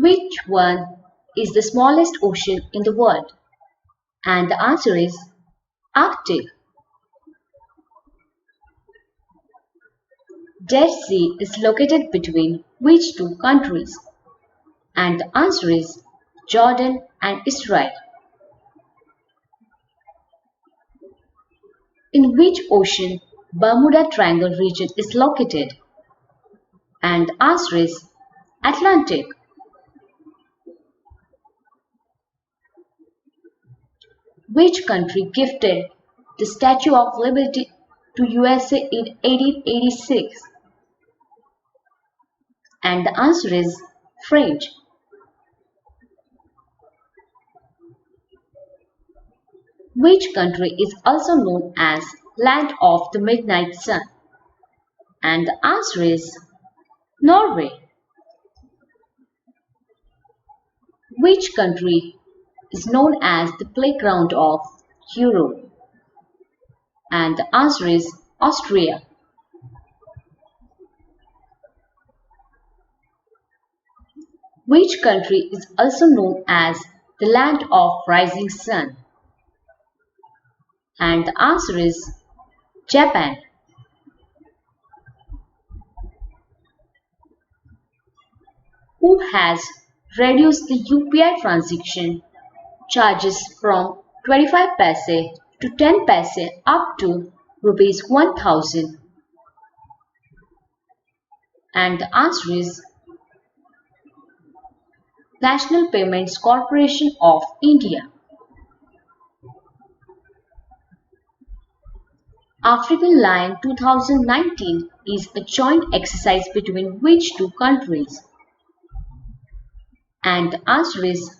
Which one is the smallest ocean in the world? And the answer is Arctic. Dead Sea is located between which two countries? And the answer is Jordan and Israel. In which ocean Bermuda Triangle region is located? And the answer is Atlantic. Which country gifted the Statue of Liberty to USA in 1886? And the answer is French. Which country is also known as Land of the Midnight Sun? And the answer is Norway. Which country is known as the playground of Europe? And the answer is Austria. Which country is also known as the land of rising sun? And the answer is Japan. Who has reduced the UPI transaction charges from 25 paise to 10 paise up to rupees 1000? And the answer is National Payments Corporation of India. African Lion 2019 is a joint exercise between which two countries? And the answer is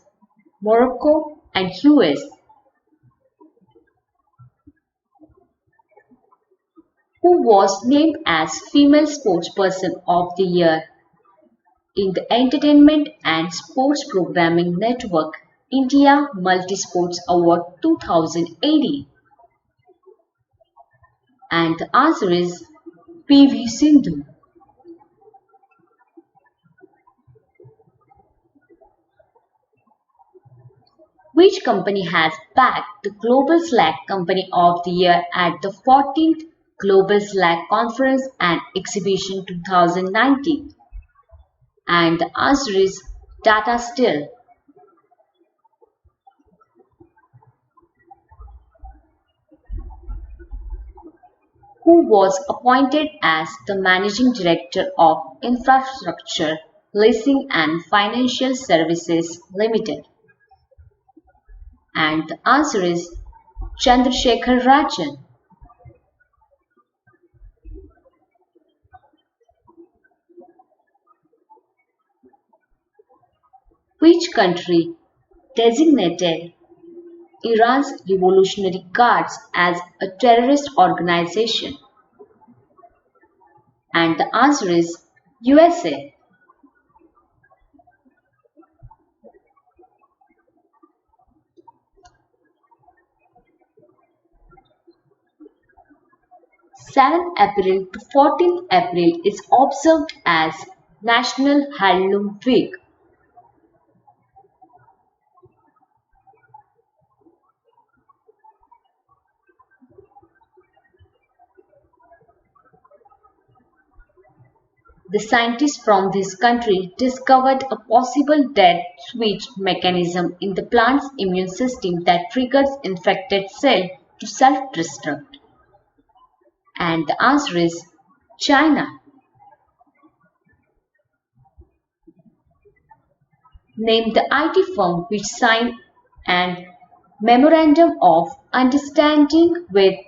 Morocco and US. Who was named as Female Sportsperson of the Year in the Entertainment and Sports Programming Network India Multisports Award 2018? And the answer is PV Sindhu. Which company has bagged the Global Slack Company of the Year at the 14th Global Slack Conference and Exhibition 2019? And the answer is Tata Steel. Who was appointed as the Managing Director of Infrastructure, Leasing and Financial Services Limited? And the answer is Chandrasekhar Rajan. Which country designated Iran's Revolutionary Guards as a terrorist organization? And the answer is USA. April 7th to 14th April is observed as National Handloom Week. The scientists from this country discovered a possible dead switch mechanism in the plant's immune system that triggers infected cells to self-destruct. And the answer is China. Name the IT firm which signed an Memorandum of Understanding with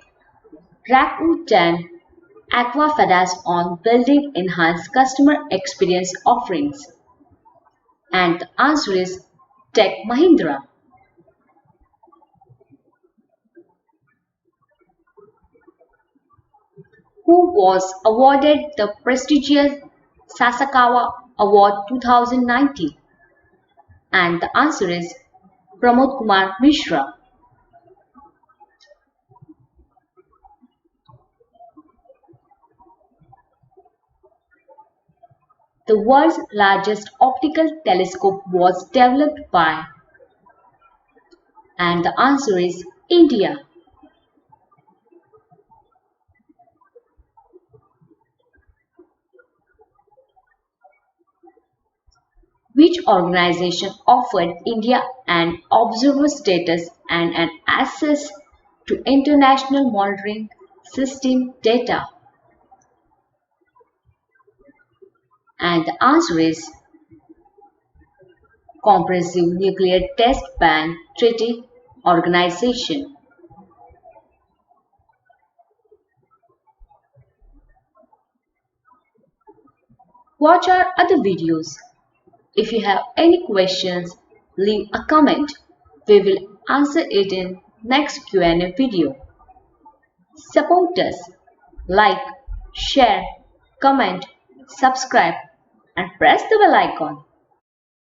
Rakuten Aquafadas on building enhanced customer experience offerings. And the answer is Tech Mahindra. Who was awarded the prestigious Sasakawa Award 2019? And the answer is Pramod Kumar Mishra. the world's largest optical telescope was developed by? And the answer is India. Which organization offered India an observer status and an access to international monitoring system data? And the answer is Comprehensive Nuclear Test Ban Treaty Organization. Watch our other videos. If you have any questions, leave a comment. We will answer it in next Q&A video. Support us. Like, share, comment, subscribe and press the bell icon.